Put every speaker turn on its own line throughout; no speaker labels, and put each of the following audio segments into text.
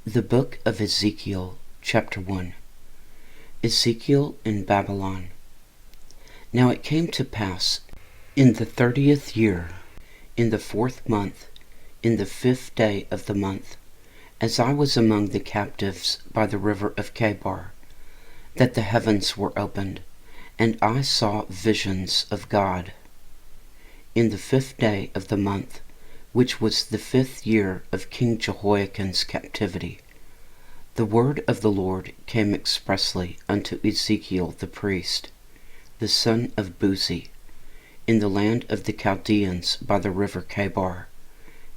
The book of Ezekiel, chapter 1. Ezekiel in Babylon. Now it came to pass in the 30th year, in the 4th month, in the 5th day of the month, as I was among the captives by the river of Chebar, that the heavens were opened, and I saw visions of God. In the 5th day of the month, which was the 5th year of King Jehoiakim's captivity, the word of the Lord came expressly unto Ezekiel the priest, the son of Buzi, in the land of the Chaldeans by the river Chebar,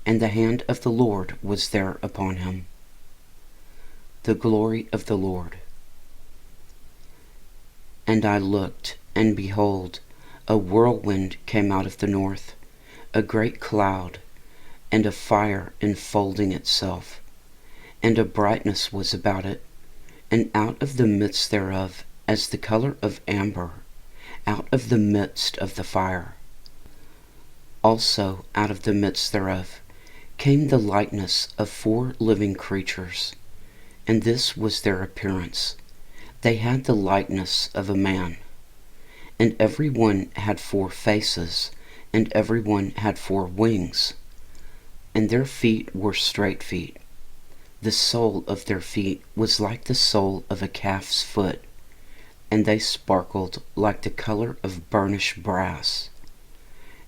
and the hand of the Lord was there upon him. The glory of the Lord. And I looked, and behold, a whirlwind came out of the north, a great cloud, and a fire enfolding itself, and a brightness was about it, and out of the midst thereof, as the color of amber, out of the midst of the fire. Also out of the midst thereof came the likeness of 4 living creatures, and this was their appearance. They had the likeness of a man, and every one had 4 faces, and every one had 4 wings, and their feet were straight feet. The sole of their feet was like the sole of a calf's foot, and they sparkled like the color of burnished brass.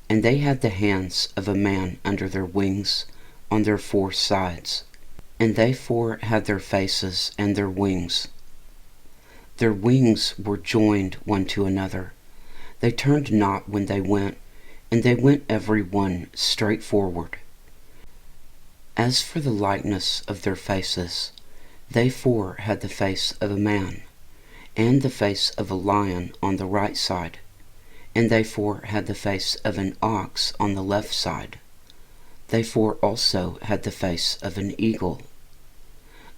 And they had the hands of a man under their wings on their 4 sides, and they 4 had their faces and their wings. Their wings were joined one to another. They turned not when they went, and they went every one straight forward. As for the likeness of their faces, they 4 had the face of a man, and the face of a lion on the right side, and they 4 had the face of an ox on the left side. They 4 also had the face of an eagle.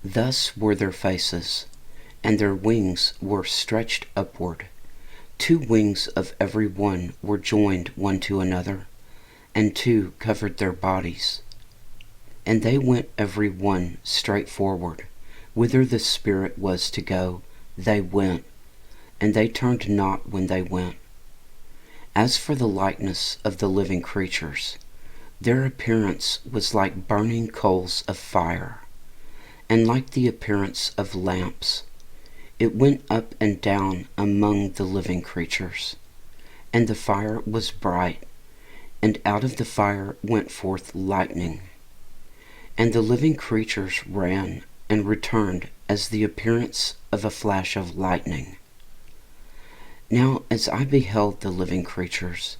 Thus were their faces, and their wings were stretched upward. 2 wings of every one were joined one to another, and 2 covered their bodies. And they went every one straight forward. Whither the Spirit was to go, they went, and they turned not when they went. As for the likeness of the living creatures, their appearance was like burning coals of fire, and like the appearance of lamps. It went up and down among the living creatures, and the fire was bright, and out of the fire went forth lightning. And the living creatures ran and returned as the appearance of a flash of lightning. Now as I beheld the living creatures,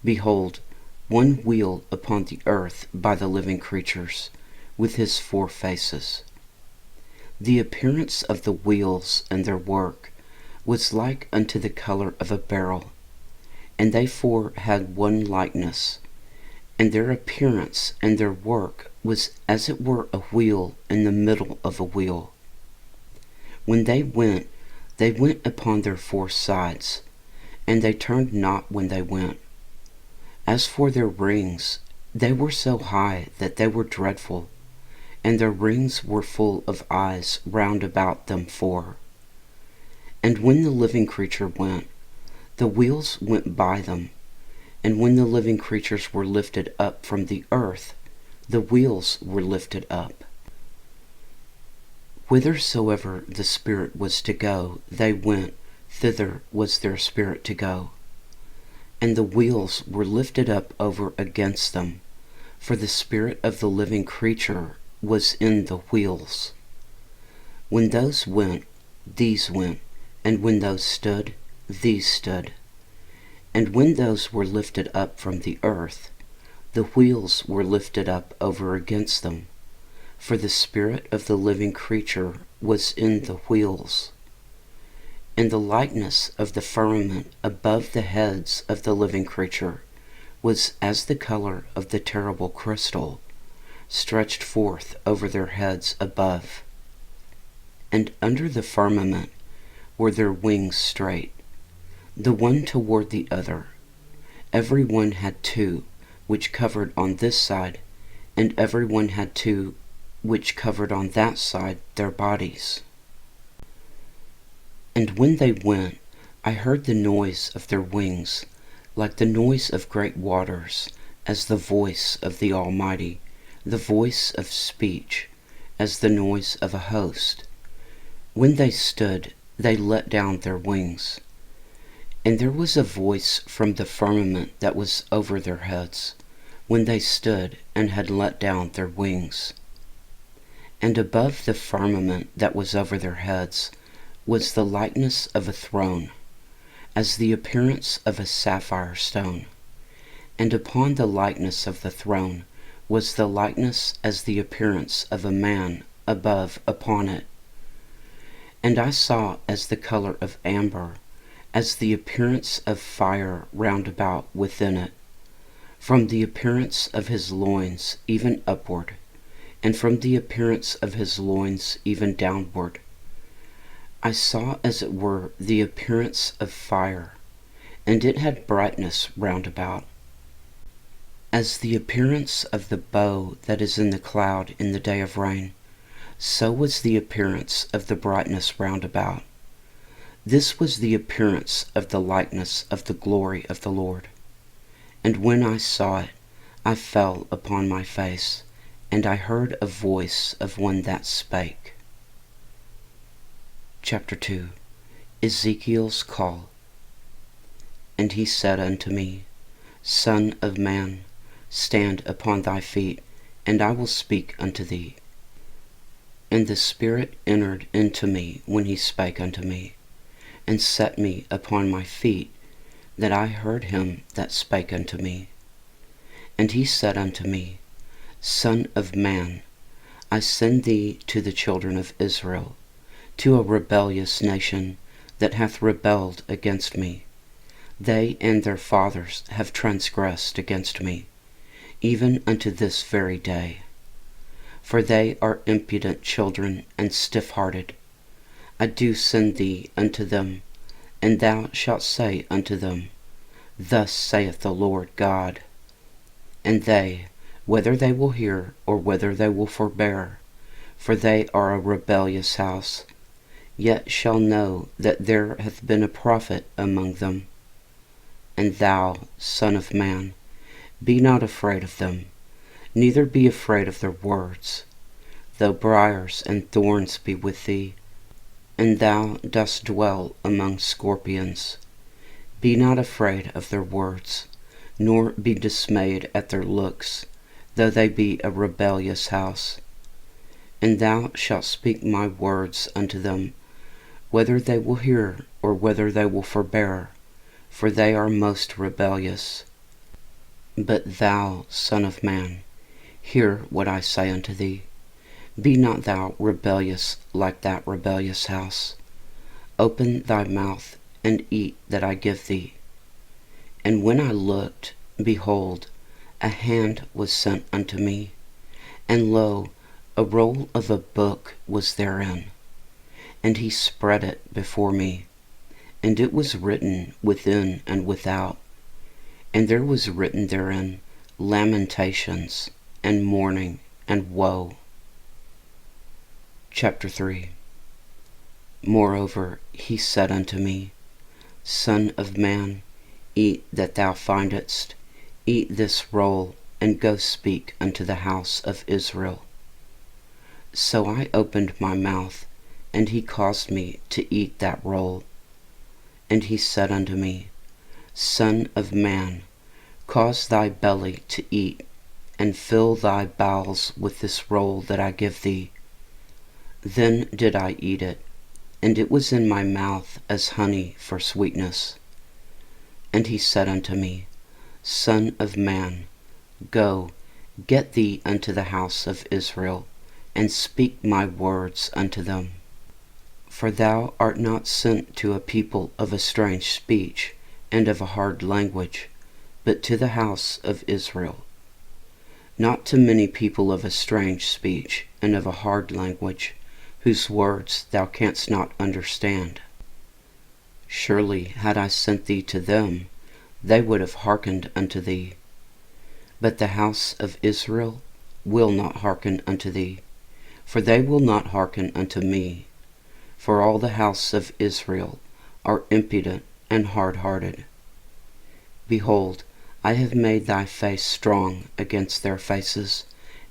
behold, one wheel upon the earth by the living creatures, with his 4 faces. The appearance of the wheels and their work was like unto the color of a beryl, and they 4 had one likeness, and their appearance and their work was as it were a wheel in the middle of a wheel. When they went upon their 4 sides, and they turned not when they went. As for their rings, they were so high that they were dreadful, and their rings were full of eyes round about them 4. And when the living creature went, the wheels went by them, and when the living creatures were lifted up from the earth, the wheels were lifted up. Whithersoever the Spirit was to go, they went, thither was their spirit to go. And the wheels were lifted up over against them, for the spirit of the living creature was in the wheels. When those went, these went, and when those stood, these stood. And when those were lifted up from the earth, the wheels were lifted up over against them, for the spirit of the living creature was in the wheels. And the likeness of the firmament above the heads of the living creature was as the color of the terrible crystal, stretched forth over their heads above. And under the firmament were their wings straight, the one toward the other. Every one had 2, which covered on this side, and every one had 2 which covered on that side their bodies. And when they went, I heard the noise of their wings, like the noise of great waters, as the voice of the Almighty, the voice of speech, as the noise of a host. When they stood, they let down their wings. And there was a voice from the firmament that was over their heads, when they stood and had let down their wings. And above the firmament that was over their heads was the likeness of a throne, as the appearance of a sapphire stone. And upon the likeness of the throne was the likeness as the appearance of a man above upon it. And I saw as the color of amber, as the appearance of fire round about within it, from the appearance of his loins even upward, and from the appearance of his loins even downward. I saw as it were the appearance of fire, and it had brightness round about, as the appearance of the bow that is in the cloud in the day of rain. So was the appearance of the brightness round about. This was the appearance of the likeness of the glory of the Lord. And when I saw it, I fell upon my face, and I heard a voice of one that spake. Chapter 2. Ezekiel's Call. And he said unto me, Son of man, stand upon thy feet, and I will speak unto thee. And the Spirit entered into me when he spake unto me, and set me upon my feet, that I heard him that spake unto me. And he said unto me, Son of man, I send thee to the children of Israel, to a rebellious nation that hath rebelled against me. They and their fathers have transgressed against me, even unto this very day. For they are impudent children and stiff-hearted. I do send thee unto them, and thou shalt say unto them, Thus saith the Lord God. And they, whether they will hear or whether they will forbear, for they are a rebellious house, yet shall know that there hath been a prophet among them. And thou, son of man, be not afraid of them, neither be afraid of their words, though briars and thorns be with thee, and thou dost dwell among scorpions. Be not afraid of their words, nor be dismayed at their looks, though they be a rebellious house. And thou shalt speak my words unto them, whether they will hear or whether they will forbear, for they are most rebellious. But thou, son of man, hear what I say unto thee. Be not thou rebellious like that rebellious house. Open thy mouth, and eat that I give thee. And when I looked, behold, a hand was sent unto me, and lo, a roll of a book was therein. And he spread it before me, and it was written within and without, and there was written therein lamentations, and mourning, and woe. Chapter 3. Moreover he said unto me, Son of man, eat that thou findest, eat this roll, and go speak unto the house of Israel. So I opened my mouth, and he caused me to eat that roll. And he said unto me, Son of man, cause thy belly to eat, and fill thy bowels with this roll that I give thee. Then did I eat it, and it was in my mouth as honey for sweetness. And he said unto me, Son of man, go, get thee unto the house of Israel, and speak my words unto them. For thou art not sent to a people of a strange speech, and of a hard language, but to the house of Israel. Not to many people of a strange speech, and of a hard language, whose words thou canst not understand. Surely had I sent thee to them, they would have hearkened unto thee. But the house of Israel will not hearken unto thee, for they will not hearken unto me. For all the house of Israel are impudent and hard-hearted. Behold, I have made thy face strong against their faces,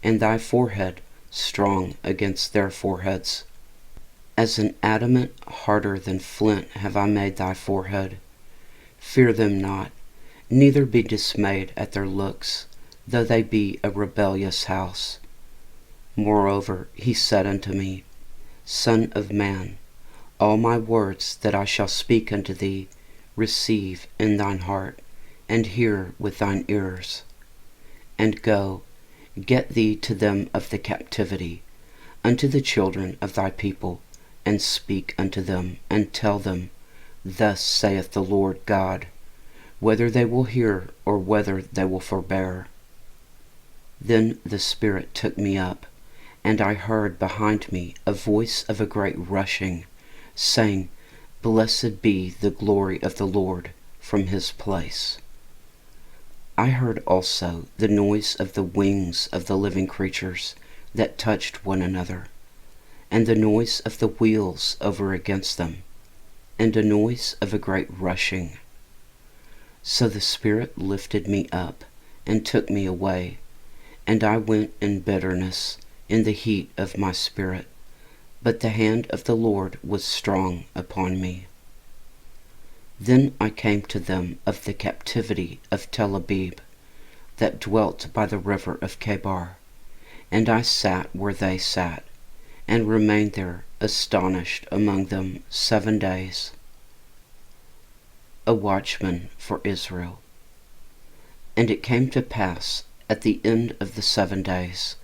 and thy forehead strong against their foreheads. As an adamant harder than flint have I made thy forehead. Fear them not, neither be dismayed at their looks, though they be a rebellious house. Moreover he said unto me, Son of man, all my words that I shall speak unto thee, receive in thine heart, and hear with thine ears. And go, get thee to them of the captivity, unto the children of thy people, and speak unto them, and tell them, Thus saith the Lord God, whether they will hear or whether they will forbear. Then the Spirit took me up, and I heard behind me a voice of a great rushing, saying, Blessed be the glory of the Lord from his place. I heard also the noise of the wings of the living creatures that touched one another, and the noise of the wheels over against them, and a noise of a great rushing. So the Spirit lifted me up, and took me away, and I went in bitterness, in the heat of my spirit, but the hand of the Lord was strong upon me. Then I came to them of the captivity of Tel Abib, that dwelt by the river of Chebar, and I sat where they sat, and remained there astonished among them 7 days. A watchman for Israel. And it came to pass at the end of the 7 days,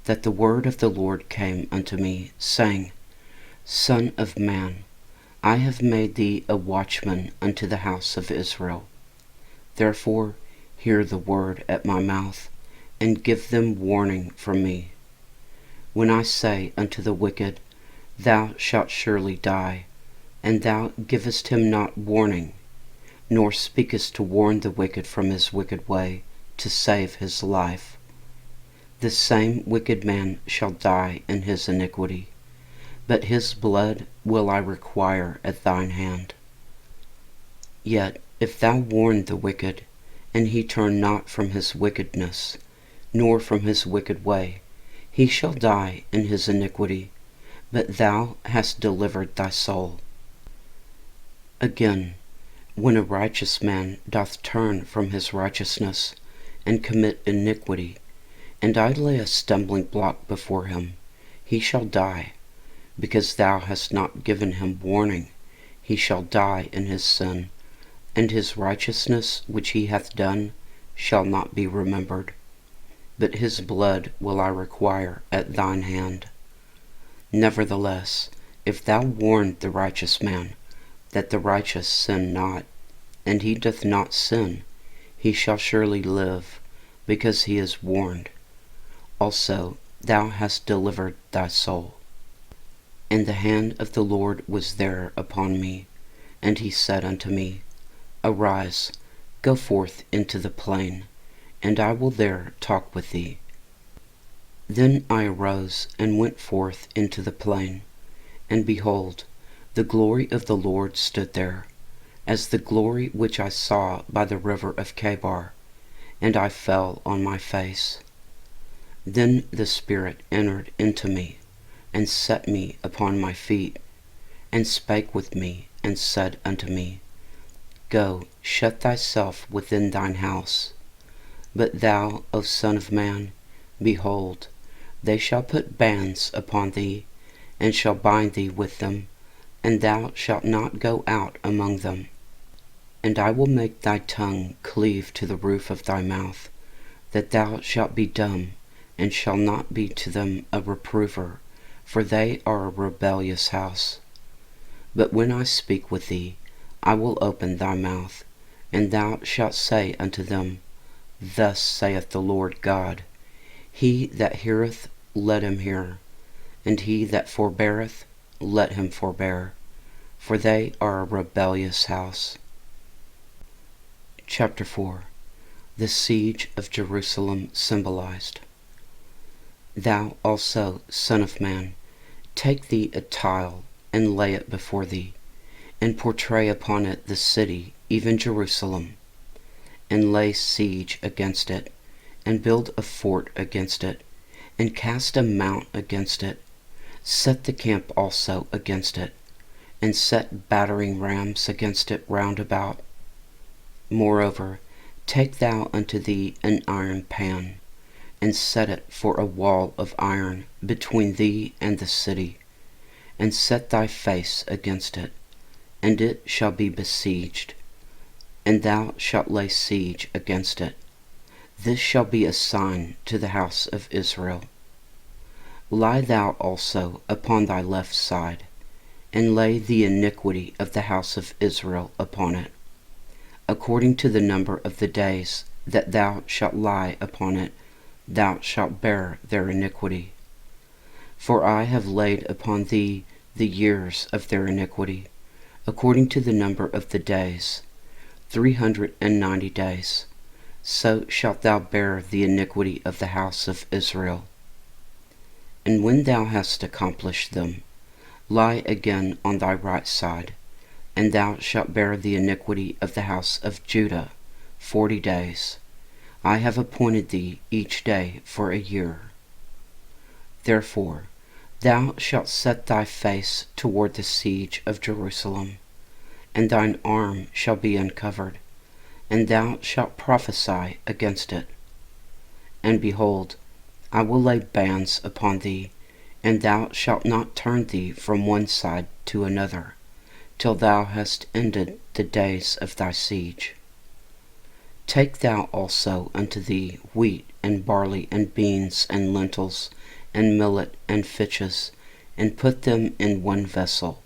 that the word of the Lord came unto me, saying, Son of man, I have made thee a watchman unto the house of Israel. Therefore hear the word at my mouth, and give them warning from me. When I say unto the wicked, Thou shalt surely die, and thou givest him not warning, nor speakest to warn the wicked from his wicked way, to save his life, the same wicked man shall die in his iniquity, but his blood will I require at thine hand. Yet if thou warn the wicked, and he turn not from his wickedness, nor from his wicked way, he shall die in his iniquity, but thou hast delivered thy soul. Again, when a righteous man doth turn from his righteousness, and commit iniquity, and I lay a stumbling block before him, he shall die, because thou hast not given him warning. He shall die in his sin, and his righteousness which he hath done shall not be remembered, but his blood will I require at thine hand. Nevertheless, if thou warn the righteous man, that the righteous sin not, and he doth not sin, he shall surely live, because he is warned. Also thou hast delivered thy soul. And the hand of the Lord was there upon me, and he said unto me, Arise, go forth into the plain, and I will there talk with thee. Then I arose and went forth into the plain, and behold, the glory of the Lord stood there, as the glory which I saw by the river of Chebar, and I fell on my face. Then the Spirit entered into me, and set me upon my feet, and spake with me, and said unto me, Go, shut thyself within thine house. But thou, O son of man, behold, they shall put bands upon thee, and shall bind thee with them, and thou shalt not go out among them. And I will make thy tongue cleave to the roof of thy mouth, that thou shalt be dumb, and shall not be to them a reprover, for they are a rebellious house. But when I speak with thee, I will open thy mouth, and thou shalt say unto them, Thus saith the Lord God, He that heareth, let him hear, and he that forbeareth, let him forbear, for they are a rebellious house. Chapter 4. The siege of Jerusalem symbolized. Thou also, son of man, take thee a tile, and lay it before thee, and portray upon it the city, even Jerusalem, and lay siege against it, and build a fort against it, and cast a mount against it. Set the camp also against it, and set battering rams against it round about. Moreover, take thou unto thee an iron pan, and set it for a wall of iron between thee and the city, and set thy face against it, and it shall be besieged, and thou shalt lay siege against it. This shall be a sign to the house of Israel. Lie thou also upon thy left side, and lay the iniquity of the house of Israel upon it, according to the number of the days that thou shalt lie upon it, thou shalt bear their iniquity. For I have laid upon thee the years of their iniquity, according to the number of the days, 390 days. So shalt thou bear the iniquity of the house of Israel. And when thou hast accomplished them, lie again on thy right side, and thou shalt bear the iniquity of the house of Judah 40 days. I have appointed thee each day for a year. Therefore thou shalt set thy face toward the siege of Jerusalem, and thine arm shall be uncovered, and thou shalt prophesy against it. And behold, I will lay bands upon thee, and thou shalt not turn thee from one side to another, till thou hast ended the days of thy siege. Take thou also unto thee wheat and barley and beans and lentils and millet and fitches, and put them in one vessel,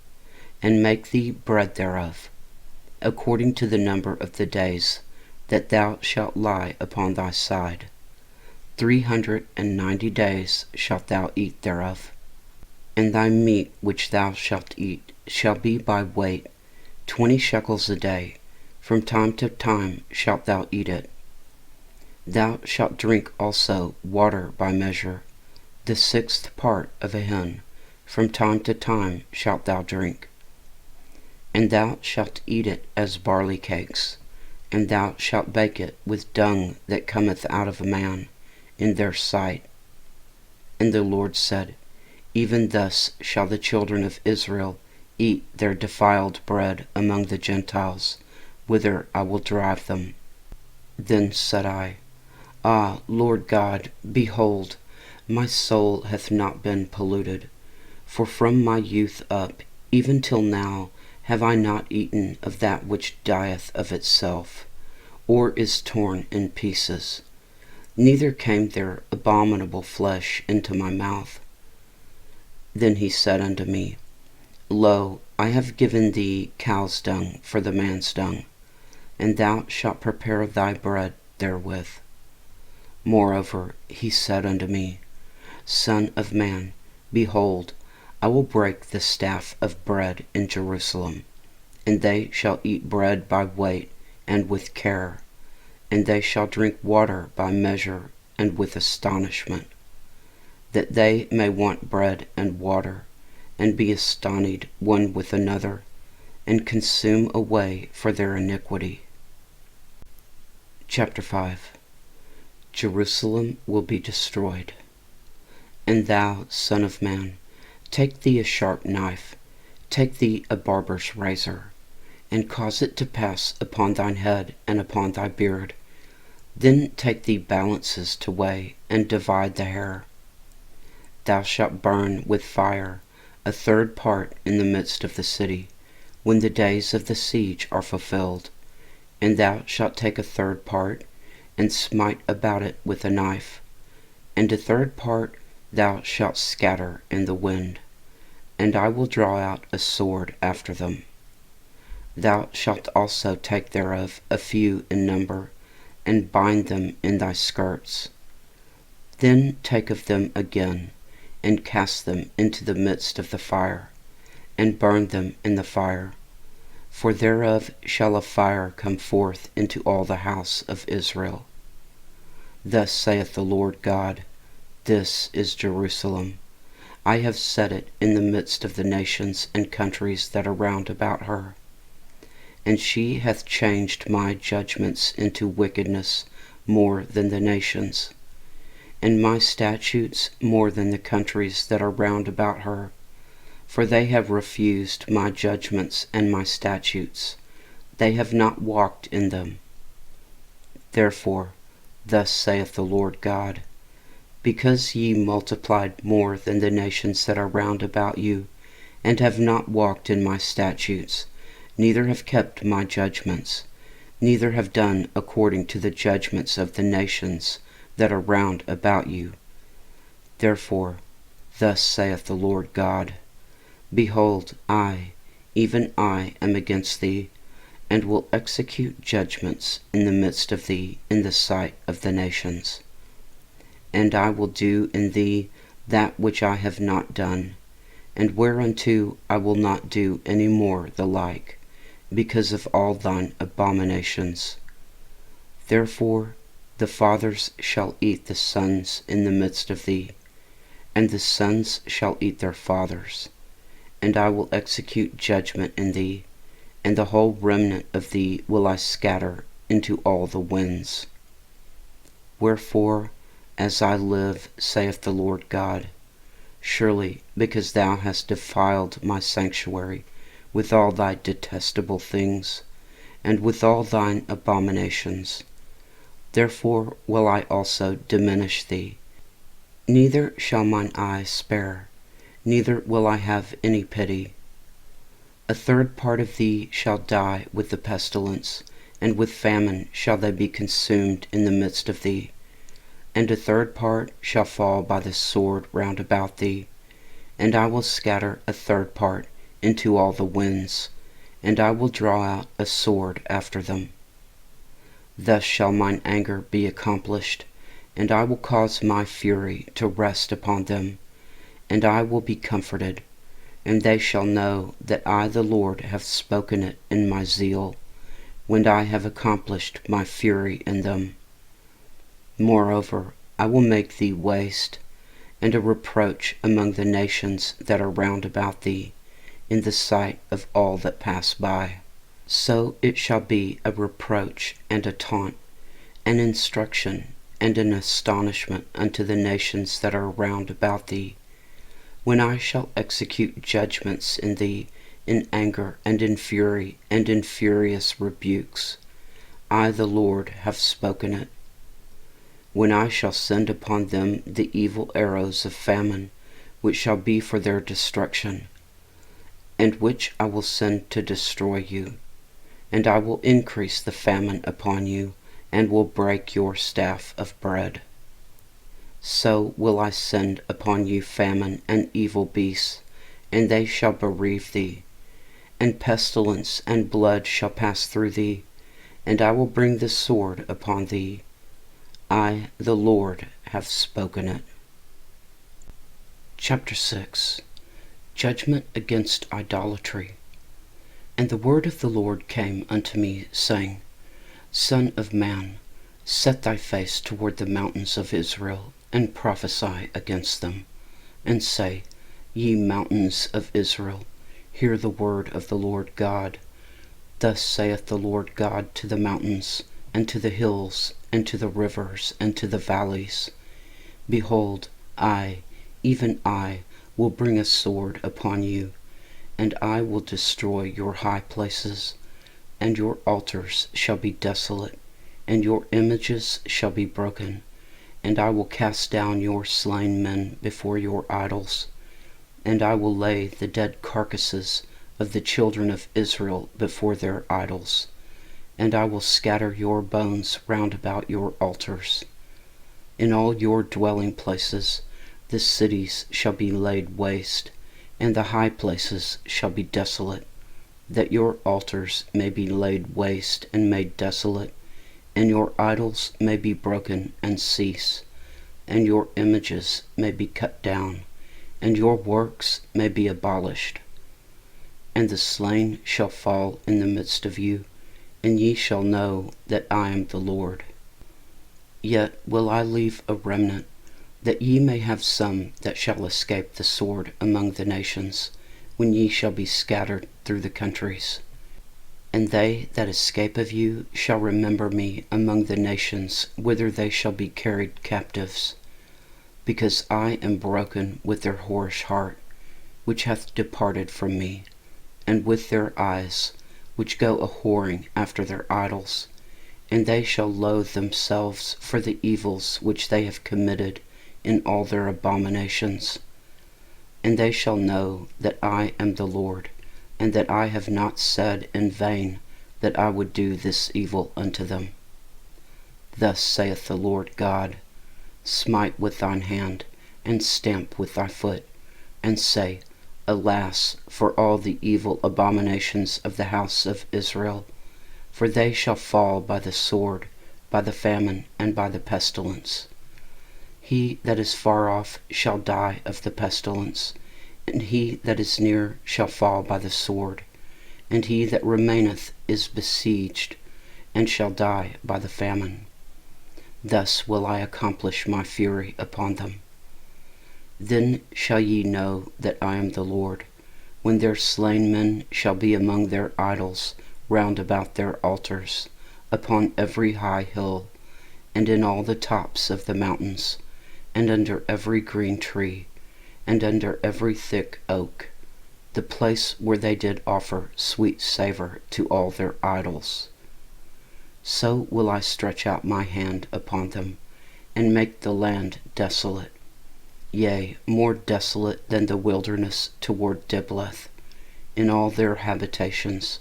and make thee bread thereof, according to the number of the days that thou shalt lie upon thy side. 390 days shalt thou eat thereof. And thy meat which thou shalt eat shall be by weight, 20 shekels a day. From time to time shalt thou eat it. Thou shalt drink also water by measure, the 6th part of a hin. From time to time shalt thou drink. And thou shalt eat it as barley cakes, and thou shalt bake it with dung that cometh out of a man, in their sight. And the Lord said, Even thus shall the children of Israel eat their defiled bread among the Gentiles, whither I will drive them. Then said I, Ah, Lord God, behold, my soul hath not been polluted, for from my youth up, even till now, have I not eaten of that which dieth of itself, or is torn in pieces, neither came there abominable flesh into my mouth. Then he said unto me, Lo, I have given thee cow's dung for the man's dung, and thou shalt prepare thy bread therewith. Moreover he said unto me, Son of man, behold, I will break the staff of bread in Jerusalem, and they shall eat bread by weight and with care, and they shall drink water by measure and with astonishment, that they may want bread and water, and be astonied one with another, and consume away for their iniquity. Chapter 5. Jerusalem will be destroyed. And thou, son of man, take thee a sharp knife, take thee a barber's razor, and cause it to pass upon thine head and upon thy beard. Then take thee balances to weigh, and divide the hair. Thou shalt burn with fire 1/3 part in the midst of the city, when the days of the siege are fulfilled. And thou shalt take 1/3 part, and smite about it with a knife, and 1/3 part thou shalt scatter in the wind, and I will draw out a sword after them. Thou shalt also take thereof a few in number, and bind them in thy skirts. Then take of them again, and cast them into the midst of the fire, and burn them in the fire. For thereof shall a fire come forth into all the house of Israel. Thus saith the Lord God, This is Jerusalem. I have set it in the midst of the nations and countries that are round about her. And she hath changed my judgments into wickedness more than the nations, and my statutes more than the countries that are round about her. For they have refused my judgments and my statutes. They have not walked in them. Therefore, thus saith the Lord God, because ye multiplied more than the nations that are round about you, and have not walked in my statutes, neither have kept my judgments, neither have done according to the judgments of the nations that are round about you. Therefore, thus saith the Lord God, behold, I, even I, am against thee, and will execute judgments in the midst of thee in the sight of the nations. And I will do in thee that which I have not done, and whereunto I will not do any more the like, because of all thine abominations. Therefore the fathers shall eat the sons in the midst of thee, and the sons shall eat their fathers, and I will execute judgment in thee, and the whole remnant of thee will I scatter into all the winds. Wherefore, as I live, saith the Lord God, surely because thou hast defiled my sanctuary with all thy detestable things, and with all thine abominations, therefore will I also diminish thee. Neither shall mine eye spare, neither will I have any pity. A third part of thee shall die with the pestilence, and with famine shall they be consumed in the midst of thee. And a third part shall fall by the sword round about thee, and I will scatter a third part into all the winds, and I will draw out a sword after them. Thus shall mine anger be accomplished, and I will cause my fury to rest upon them, and I will be comforted, and they shall know that I the Lord have spoken it in my zeal, when I have accomplished my fury in them. Moreover, I will make thee waste, and a reproach among the nations that are round about thee, in the sight of all that pass by. So it shall be a reproach and a taunt, an instruction and an astonishment unto the nations that are round about thee, when I shall execute judgments in thee in anger and in fury and in furious rebukes. I the Lord have spoken it. When I shall send upon them the evil arrows of famine, which shall be for their destruction, and which I will send to destroy you, and I will increase the famine upon you, and will break your staff of bread. So will I send upon you famine and evil beasts, and they shall bereave thee, and pestilence and blood shall pass through thee, and I will bring the sword upon thee. I, the Lord, have spoken it. Chapter 6. Judgment against idolatry. And the word of the Lord came unto me, saying, Son of man, set thy face toward the mountains of Israel, and prophesy against them, and say, Ye mountains of Israel, hear the word of the Lord God. Thus saith the Lord God to the mountains, and to the hills, and to the rivers, and to the valleys, Behold, I, even I, will bring a sword upon you, and I will destroy your high places, and your altars shall be desolate, and your images shall be broken, and I will cast down your slain men before your idols, and I will lay the dead carcasses of the children of Israel before their idols, and I will scatter your bones round about your altars. In all your dwelling places the cities shall be laid waste, and the high places shall be desolate, that your altars may be laid waste and made desolate, and your idols may be broken and cease, and your images may be cut down, and your works may be abolished. And the slain shall fall in the midst of you, and ye shall know that I am the Lord. Yet will I leave a remnant, that ye may have some that shall escape the sword among the nations, when ye shall be scattered through the countries. And they that escape of you shall remember me among the nations whither they shall be carried captives, because I am broken with their whorish heart, which hath departed from me, and with their eyes, which go a-whoring after their idols. And they shall loathe themselves for the evils which they have committed in all their abominations. And they shall know that I am the Lord, and that I have not said in vain that I would do this evil unto them. Thus saith the Lord God, Smite with thine hand, and stamp with thy foot, and say, Alas, for all the evil abominations of the house of Israel! For they shall fall by the sword, by the famine, and by the pestilence. He that is far off shall die of the pestilence, and he that is near shall fall by the sword, and he that remaineth is besieged, and shall die by the famine. Thus will I accomplish my fury upon them. Then shall ye know that I am the Lord, when their slain men shall be among their idols round about their altars, upon every high hill, and in all the tops of the mountains, and under every green tree, and under every thick oak, the place where they did offer sweet savour to all their idols. So will I stretch out my hand upon them, and make the land desolate, yea, more desolate than the wilderness toward Diblath, in all their habitations,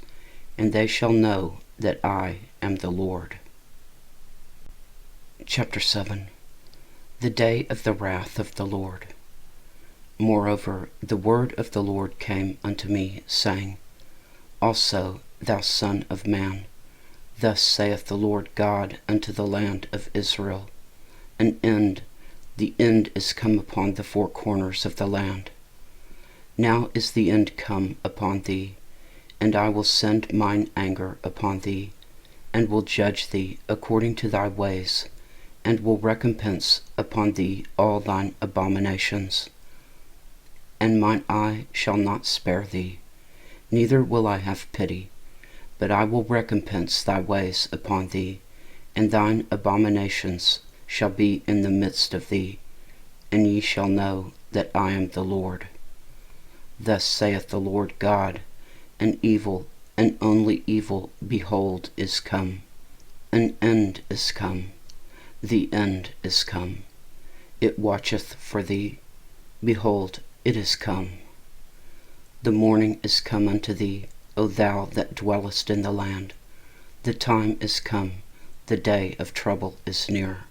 and they shall know that I am the Lord. Chapter 7. The day of the wrath of the Lord. Moreover, the word of the Lord came unto me, saying, Also, thou son of man, thus saith the Lord God unto the land of Israel, An end, the end is come upon the four corners of the land. Now is the end come upon thee, and I will send mine anger upon thee, and will judge thee according to thy ways, and will recompense upon thee all thine abominations. And mine eye shall not spare thee, neither will I have pity, but I will recompense thy ways upon thee, and thine abominations shall be in the midst of thee, and ye shall know that I am the Lord. Thus saith the Lord God, An evil, and only evil, behold, is come. An end is come. The end is come. It watcheth for thee. Behold, it is come. The morning is come unto thee, O thou that dwellest in the land. The time is come, the day of trouble is near,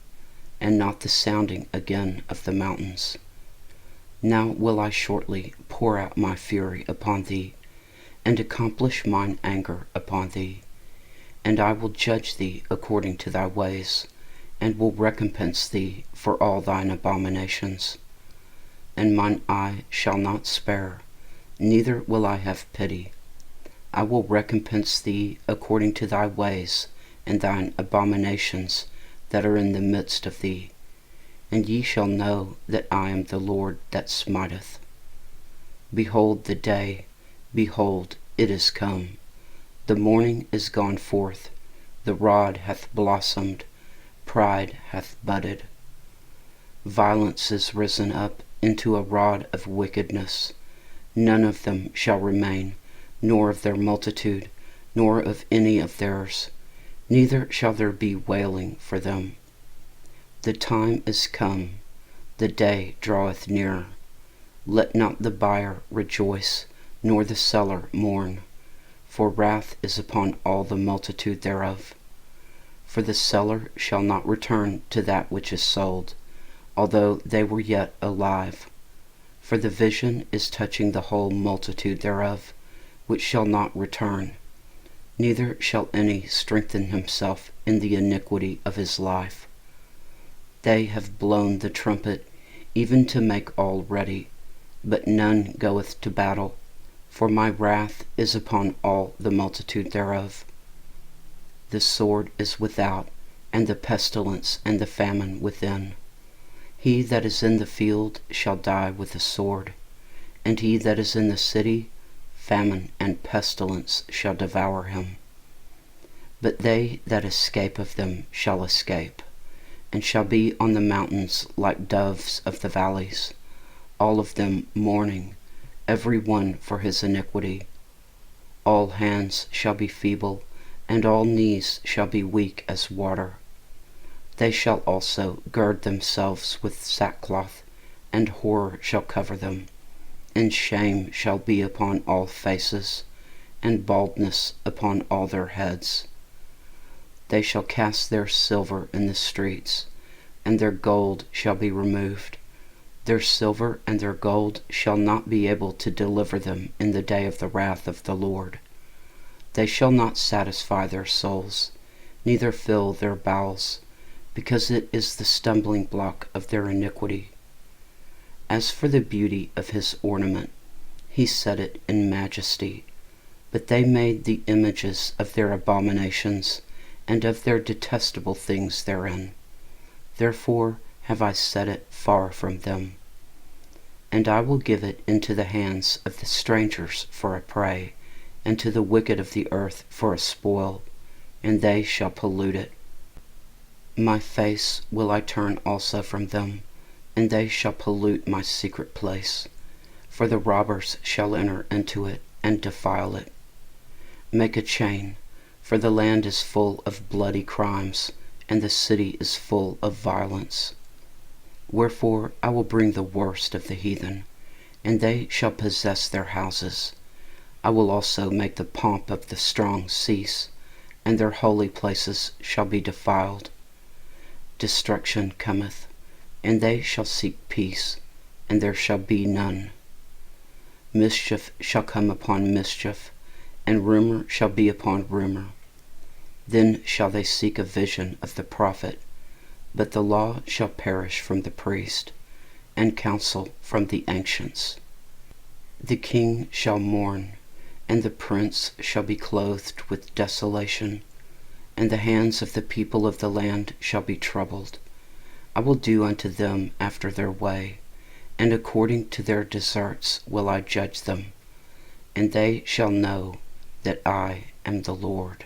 and not the sounding again of the mountains. Now will I shortly pour out my fury upon thee, and accomplish mine anger upon thee. And I will judge thee according to thy ways, and will recompense thee for all thine abominations. And mine eye shall not spare, neither will I have pity. I will recompense thee according to thy ways, and thine abominations that are in the midst of thee. And ye shall know that I am the Lord that smiteth. Behold the day, behold, it is come. The morning is gone forth, the rod hath blossomed, pride hath budded. Violence is risen up into a rod of wickedness. None of them shall remain, nor of their multitude, nor of any of theirs, neither shall there be wailing for them. The time is come, the day draweth near. Let not the buyer rejoice, nor the seller mourn, for wrath is upon all the multitude thereof. For the seller shall not return to that which is sold, although they were yet alive. For the vision is touching the whole multitude thereof, which shall not return, neither shall any strengthen himself in the iniquity of his life. They have blown the trumpet, even to make all ready, but none goeth to battle, for my wrath is upon all the multitude thereof. The sword is without, and the pestilence and the famine within. He that is in the field shall die with the sword, and he that is in the city, famine and pestilence shall devour him. But they that escape of them shall escape, and shall be on the mountains like doves of the valleys, all of them mourning, every one for his iniquity. All hands shall be feeble, and all knees shall be weak as water. They shall also gird themselves with sackcloth, and horror shall cover them, and shame shall be upon all faces, and baldness upon all their heads. They shall cast their silver in the streets, and their gold shall be removed. Their silver and their gold shall not be able to deliver them in the day of the wrath of the Lord. They shall not satisfy their souls, neither fill their bowels, because it is the stumbling block of their iniquity. As for the beauty of his ornament, he set it in majesty, but they made the images of their abominations, and of their detestable things therein. Therefore have I set it far from them. And I will give it into the hands of the strangers for a prey, and to the wicked of the earth for a spoil, and they shall pollute it. My face will I turn also from them, and they shall pollute my secret place, for the robbers shall enter into it and defile it. Make a chain, for the land is full of bloody crimes, and the city is full of violence. Wherefore I will bring the worst of the heathen, and they shall possess their houses. I will also make the pomp of the strong cease, and their holy places shall be defiled. Destruction cometh, and they shall seek peace, and there shall be none. Mischief shall come upon mischief, and rumor shall be upon rumor. Then shall they seek a vision of the prophet, but the law shall perish from the priest, and counsel from the ancients. The king shall mourn, and the prince shall be clothed with desolation, and the hands of the people of the land shall be troubled. I will do unto them after their way, and according to their deserts will I judge them, and they shall know that I am the Lord.